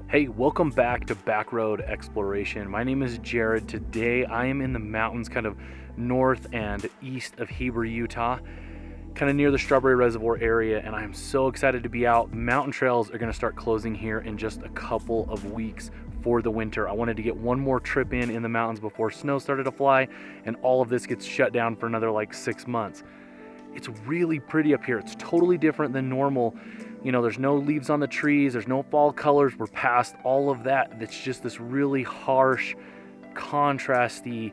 Hey, welcome back to Backroad Exploration. My name is Jared. Today I am in the mountains kind of north and east of Heber, Utah, kind of near the Strawberry Reservoir area, and I am so excited to be out. Mountain trails are going to start closing here in just a couple of weeks for the winter. I wanted to get one more trip in the mountains before snow started to fly, and all of this gets shut down for another like 6 months. It's really pretty up here. It's totally different than normal. You know, there's no leaves on the trees, there's no fall colors. We're past all of that. It's just this really harsh, contrasty,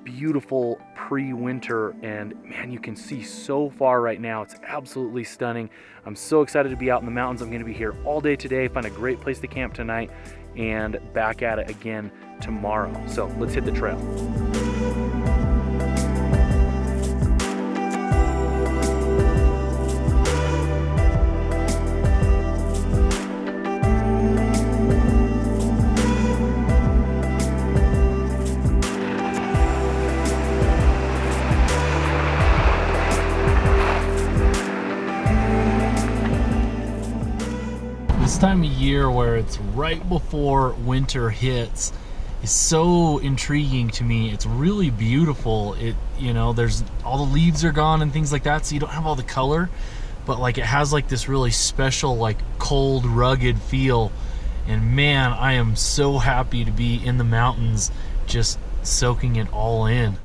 beautiful pre-winter, and man, you can see so far right now. It's absolutely stunning. I'm so excited to be out in the mountains. I'm going to be here all day today, find a great place to camp tonight, and back at it again tomorrow. So let's hit the trail. This time of year where it's right before winter hits is so intriguing to me. It's really beautiful. There's all the leaves are gone and things like that, so you don't have all the color, but like it has like this really special, like cold, rugged feel. And man, I am so happy to be in the mountains, just soaking it all in.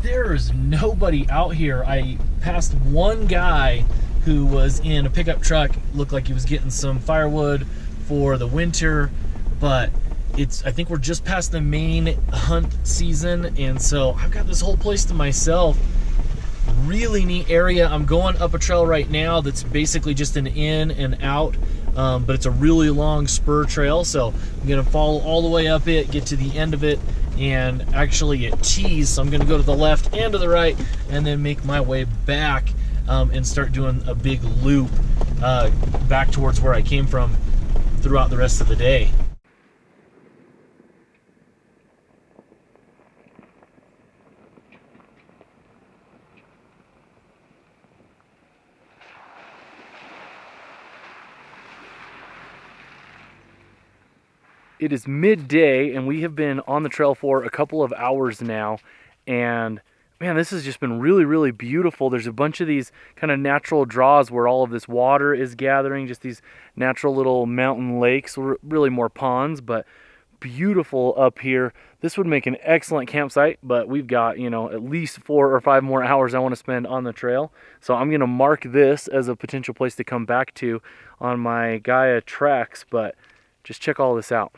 There's nobody out here. I passed one guy who was in a pickup truck, looked like he was getting some firewood for the winter, but I think we're just past the main hunt season, and so I've got this whole place to myself. Really neat area. I'm going up a trail right now that's basically just an in and out, but it's a really long spur trail, so I'm gonna follow all the way up it, get to the end of it, and actually it tees, so I'm gonna go to the left and to the right and then make my way back and start doing a big loop back towards where I came from throughout the rest of the day. It is midday and we have been on the trail for a couple of hours now, and man, this has just been really, really beautiful. There's a bunch of these kind of natural draws where all of this water is gathering, just these natural little mountain lakes, really more ponds, but beautiful up here. This would make an excellent campsite, but we've got, at least 4 or 5 more hours I want to spend on the trail. So I'm going to mark this as a potential place to come back to on my Gaia tracks, but just check all this out.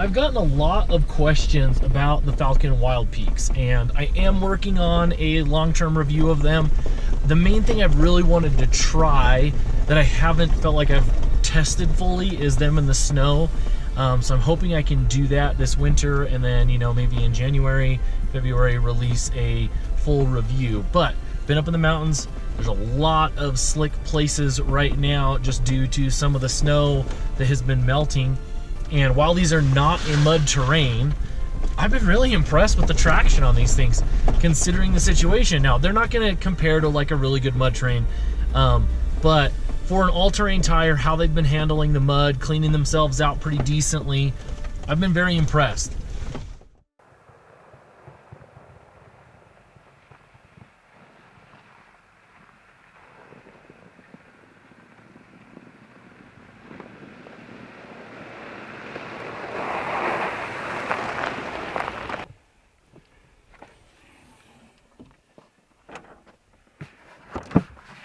I've gotten a lot of questions about the Falken Wildpeaks, and I am working on a long-term review of them. The main thing I've really wanted to try that I haven't felt like I've tested fully is them in the snow. So I'm hoping I can do that this winter, and then, you know, maybe in January, February, release a full review. But been up in the mountains. There's a lot of slick places right now just due to some of the snow that has been melting. And while these are not a mud terrain, I've been really impressed with the traction on these things, considering the situation. Now, they're not going to compare to like a really good mud terrain, but for an all-terrain tire, how they've been handling the mud, cleaning themselves out pretty decently, I've been very impressed.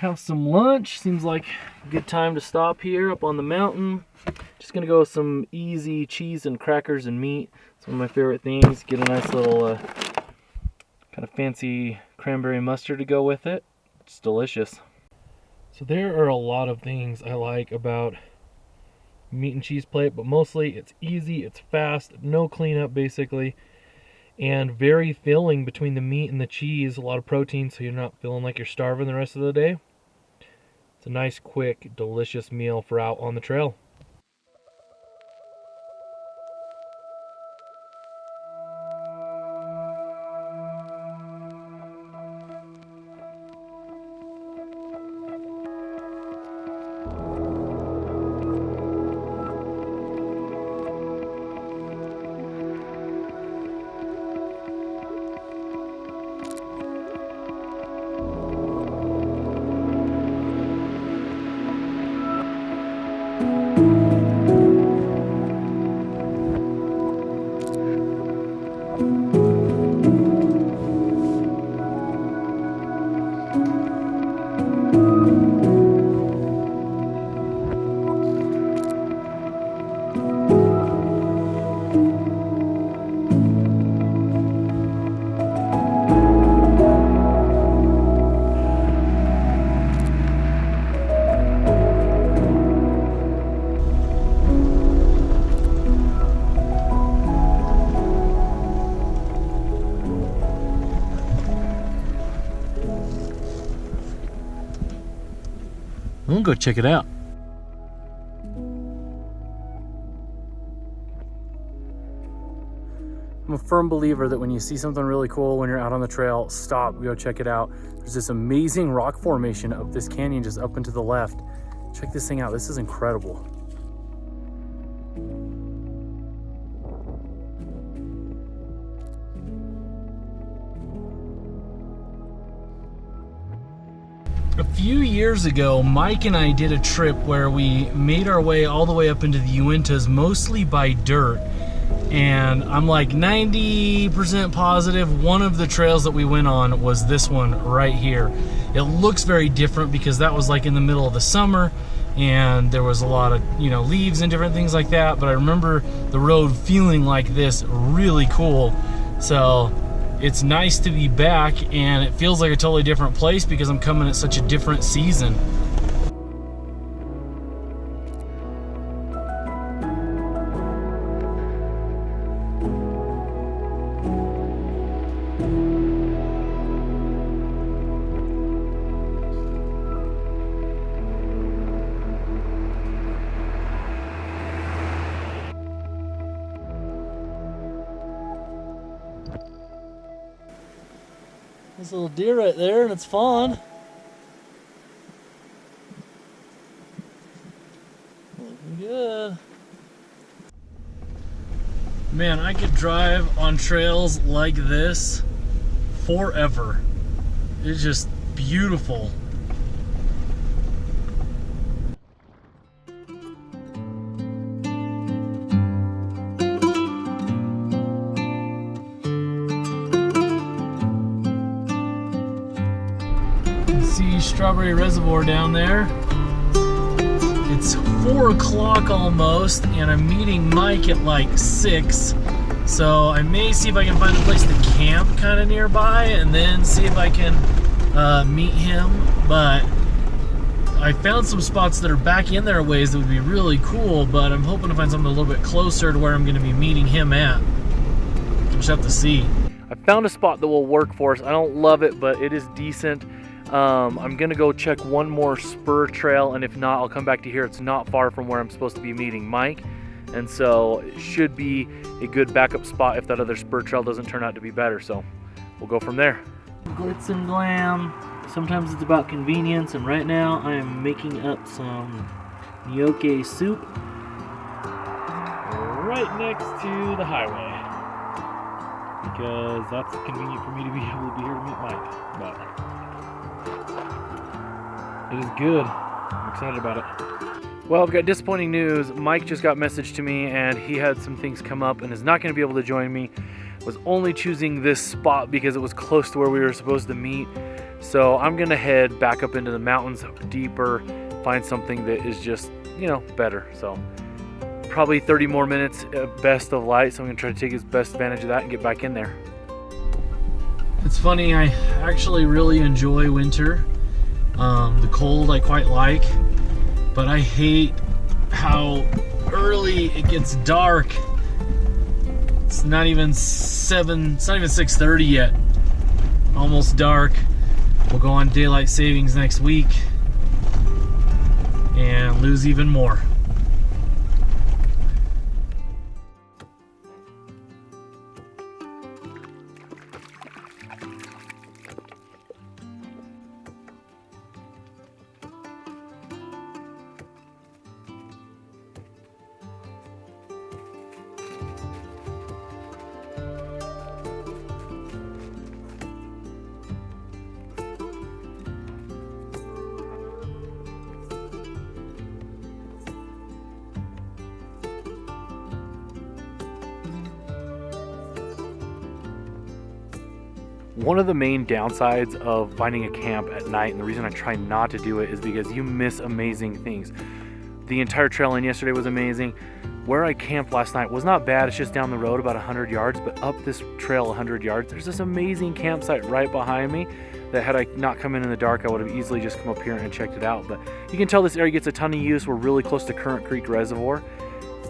Have some lunch. Seems like a good time to stop here up on the mountain. Just gonna go with some easy cheese and crackers and meat. It's one of my favorite things. Get a nice little kind of fancy cranberry mustard to go with it. It's delicious. So there are a lot of things I like about meat and cheese plate, but mostly it's easy, it's fast, no cleanup basically, and very filling between the meat and the cheese. A lot of protein, so you're not feeling like you're starving the rest of the day. It's a nice, quick, delicious meal for out on the trail. We'll go check it out. I'm a firm believer that when you see something really cool when you're out on the trail, stop, go check it out. There's this amazing rock formation up this canyon just up and to the left. Check this thing out. This is incredible. A few years ago, Mike and I did a trip where we made our way all the way up into the Uintas, mostly by dirt. And I'm like 90% positive one of the trails that we went on was this one right here. It looks very different because that was like in the middle of the summer and there was a lot of, you know, leaves and different things like that. But I remember the road feeling like this, really cool. So it's nice to be back, and it feels like a totally different place because I'm coming at such a different season. There's a little deer right there, and it's fawn. Looking good. Man, I could drive on trails like this forever. It's just beautiful. See Strawberry Reservoir down there. It's 4 o'clock almost, and I'm meeting Mike at like 6. So I may see if I can find a place to camp kind of nearby, and then see if I can meet him. But I found some spots that are back in there ways that would be really cool, but I'm hoping to find something a little bit closer to where I'm going to be meeting him at. We'll just have to see. I found a spot that will work for us. I don't love it, but it is decent. I'm gonna go check one more spur trail, and if not, I'll come back to here. It's not far from where I'm supposed to be meeting Mike, and so it should be a good backup spot if that other spur trail doesn't turn out to be better. So we'll go from there. Glitz and glam. Sometimes it's about convenience, and right now I am making up some gnocchi soup right next to the highway, because that's convenient for me to be able to be here to meet Mike. But it is good. I'm excited about it. Well, I've got disappointing news. Mike just got messaged to me, and he had some things come up and is not going to be able to join me. Was only choosing this spot because it was close to where we were supposed to meet. So I'm going to head back up into the mountains deeper, find something that is just, you know, better. So probably 30 more minutes at best of light. So I'm going to try to take as best advantage of that and get back in there. It's funny, I actually really enjoy winter. The cold I quite like, but I hate how early it gets dark. It's not even 6:30 yet. Almost dark. We'll go on daylight savings next week and lose even more. One of the main downsides of finding a camp at night, and the reason I try not to do it, is because you miss amazing things. The entire trail in yesterday was amazing. Where I camped last night was not bad. It's just down the road about 100 yards, but up this trail 100 yards, there's this amazing campsite right behind me that had I not come in the dark, I would have easily just come up here and checked it out. But you can tell this area gets a ton of use. We're really close to Current Creek Reservoir.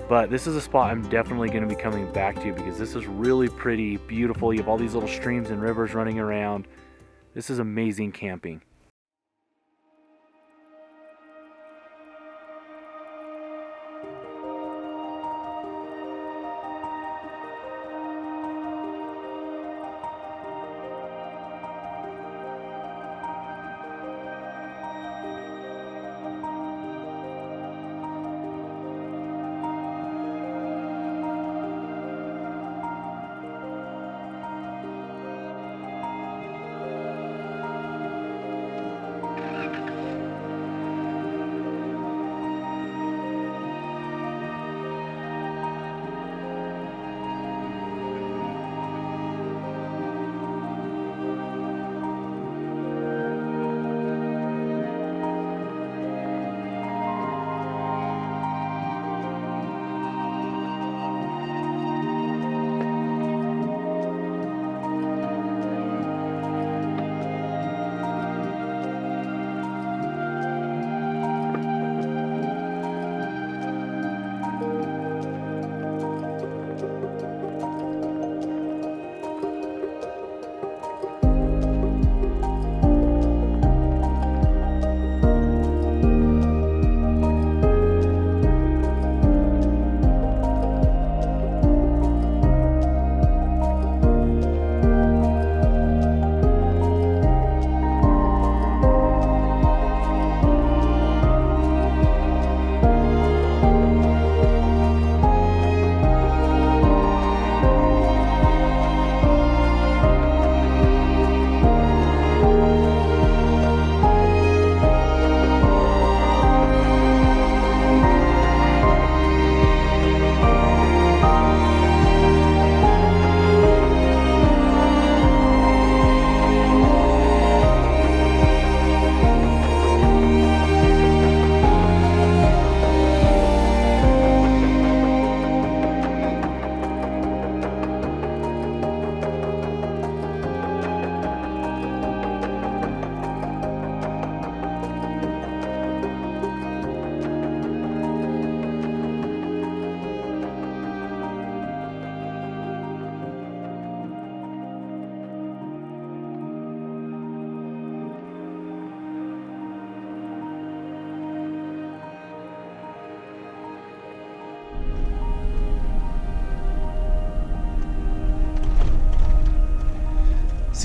But this is a spot I'm definitely going to be coming back to because this is really pretty, beautiful. You have all these little streams and rivers running around. This is amazing camping.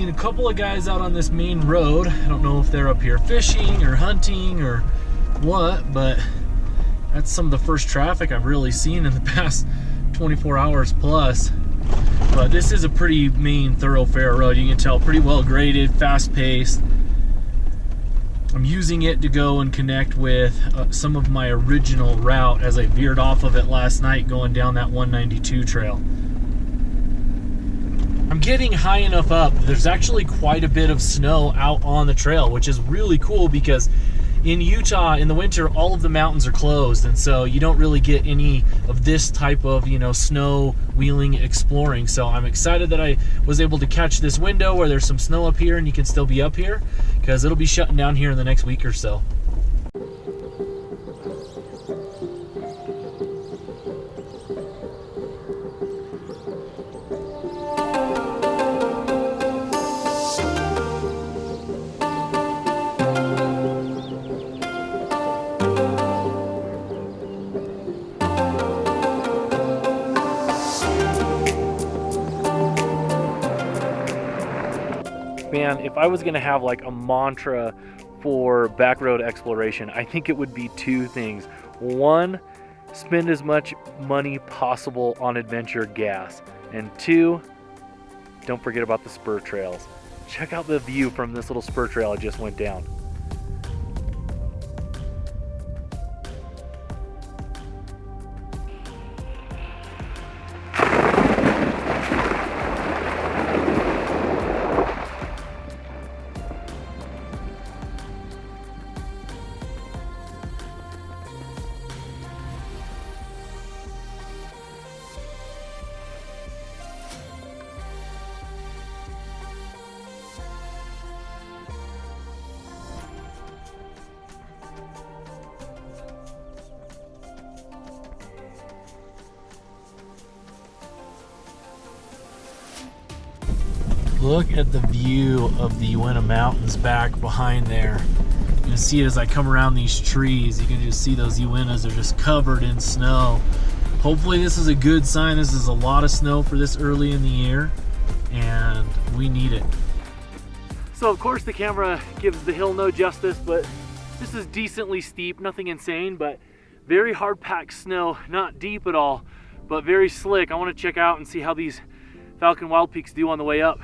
Seen a couple of guys out on this main road. I don't know if they're up here fishing or hunting or what, but that's some of the first traffic I've really seen in the past 24 hours plus. But this is a pretty main thoroughfare road. You can tell pretty well graded, fast paced. I'm using it to go and connect with some of my original route as I veered off of it last night going down that 192 trail. I'm getting high enough up. There's actually quite a bit of snow out on the trail, which is really cool because in Utah in the winter all of the mountains are closed, and so you don't really get any of this type of, you know, snow wheeling exploring. So I'm excited that I was able to catch this window where there's some snow up here and you can still be up here, because it'll be shutting down here in the next week or so. Man, if I was gonna have like a mantra for backroad exploration, I think it would be two things. One, spend as much money possible on adventure gas. And two, don't forget about the spur trails. Check out the view from this little spur trail I just went down. Look at the view of the Uinta Mountains back behind there. You can see it as I come around these trees. You can just see those Uintas are just covered in snow. Hopefully this is a good sign. This is a lot of snow for this early in the year, and we need it. So of course the camera gives the hill no justice, but this is decently steep, nothing insane, but very hard packed snow, not deep at all, but very slick. I want to check out and see how these Falken Wildpeaks do on the way up.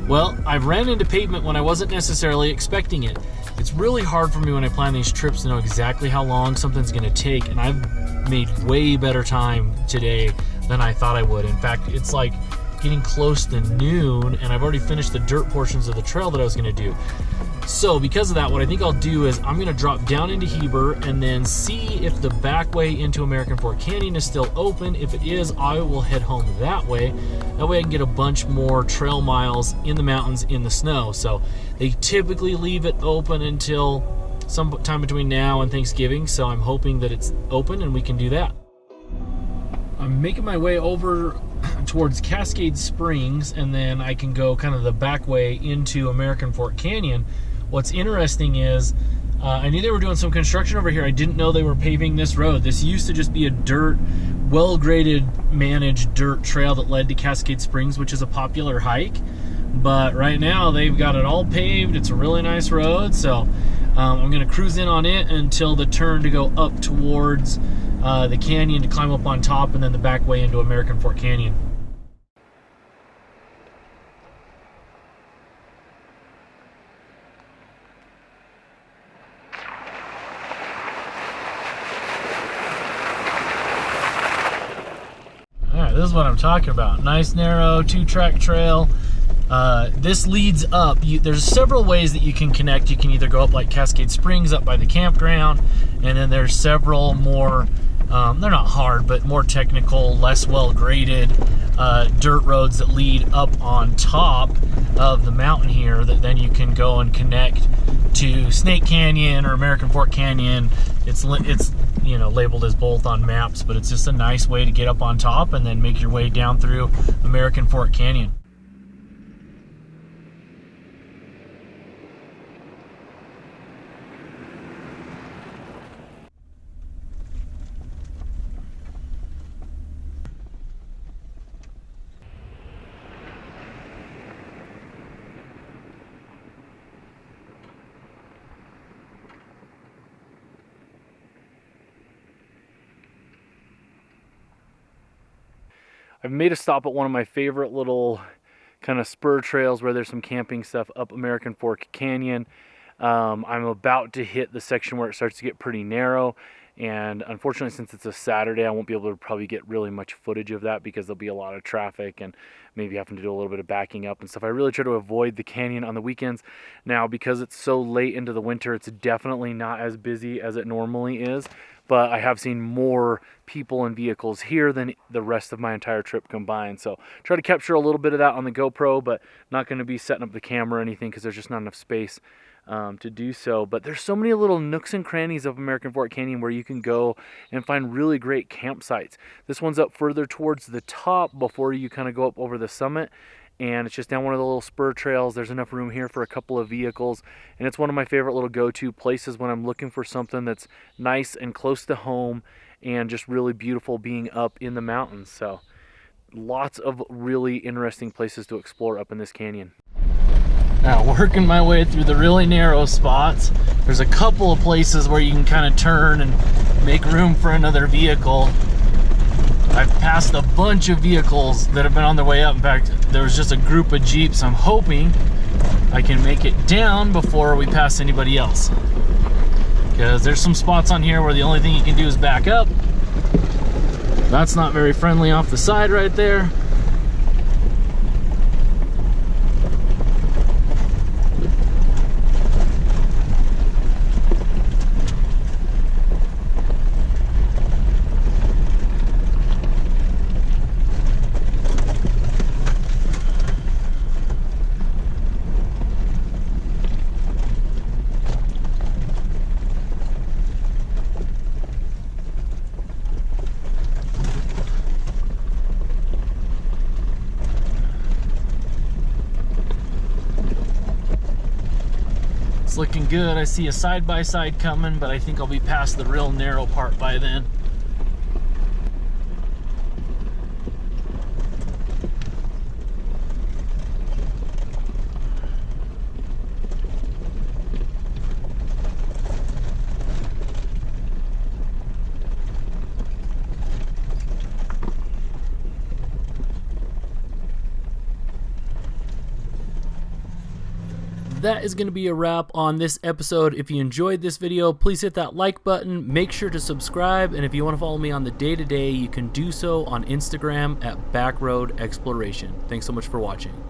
Well, I've ran into pavement when I wasn't necessarily expecting it. It's really hard for me when I plan these trips to know exactly how long something's gonna take, and I've made way better time today than I thought I would. In fact, it's like getting close to noon, and I've already finished the dirt portions of the trail that I was gonna do. So because of that, what I think I'll do is I'm gonna drop down into Heber and then see if the back way into American Fork Canyon is still open. If it is, I will head home that way. That way I can get a bunch more trail miles in the mountains in the snow. So they typically leave it open until sometime between now and Thanksgiving. So I'm hoping that it's open and we can do that. I'm making my way over towards Cascade Springs, and then I can go kind of the back way into American Fork Canyon. What's interesting is I knew they were doing some construction over here. I didn't know they were paving this road. This used to just be a dirt, well-graded, managed dirt trail that led to Cascade Springs, which is a popular hike. But right now they've got it all paved. It's a really nice road, so I'm gonna cruise in on it until the turn to go up towards the canyon to climb up on top, and then the back way into American Fork Canyon. Alright, this is what I'm talking about. Nice narrow 2-track trail. This leads up. There's several ways that you can connect. You can either go up like Cascade Springs up by the campground, and then there's several more, they're not hard, but more technical, less well-graded dirt roads that lead up on top of the mountain here that then you can go and connect to Snake Canyon or American Fork Canyon. It's you know, labeled as both on maps, but it's just a nice way to get up on top and then make your way down through American Fork Canyon. I've made a stop at one of my favorite little kind of spur trails where there's some camping stuff up American Fork Canyon. I'm about to hit the section where it starts to get pretty narrow, and unfortunately, since it's a Saturday, I won't be able to probably get really much footage of that because there'll be a lot of traffic and maybe having to do a little bit of backing up and stuff. I really try to avoid the canyon on the weekends. Now, because it's so late into the winter, it's definitely not as busy as it normally is, but I have seen more people and vehicles here than the rest of my entire trip combined. So try to capture a little bit of that on the GoPro, but not going to be setting up the camera or anything because there's just not enough space to do so. But there's so many little nooks and crannies of American Fork Canyon where you can go and find really great campsites. This one's up further towards the top before you kind of go up over the summit, and it's just down one of the little spur trails. There's enough room here for a couple of vehicles, and it's one of my favorite little go-to places when I'm looking for something that's nice and close to home and just really beautiful being up in the mountains. So lots of really interesting places to explore up in this canyon. Now, working my way through the really narrow spots, there's a couple of places where you can kind of turn and make room for another vehicle. I've passed a bunch of vehicles that have been on their way up. In fact, there was just a group of Jeeps. I'm hoping I can make it down before we pass anybody else, because there's some spots on here where the only thing you can do is back up. That's not very friendly off the side right there. Looking good. I see a side-by-side coming, but I think I'll be past the real narrow part by then. that is going to be a wrap on this episode. If you enjoyed this video, please hit that like button. Make sure to subscribe. And if you want to follow me on the day-to-day, you can do so on Instagram at Backroad Exploration. Thanks so much for watching.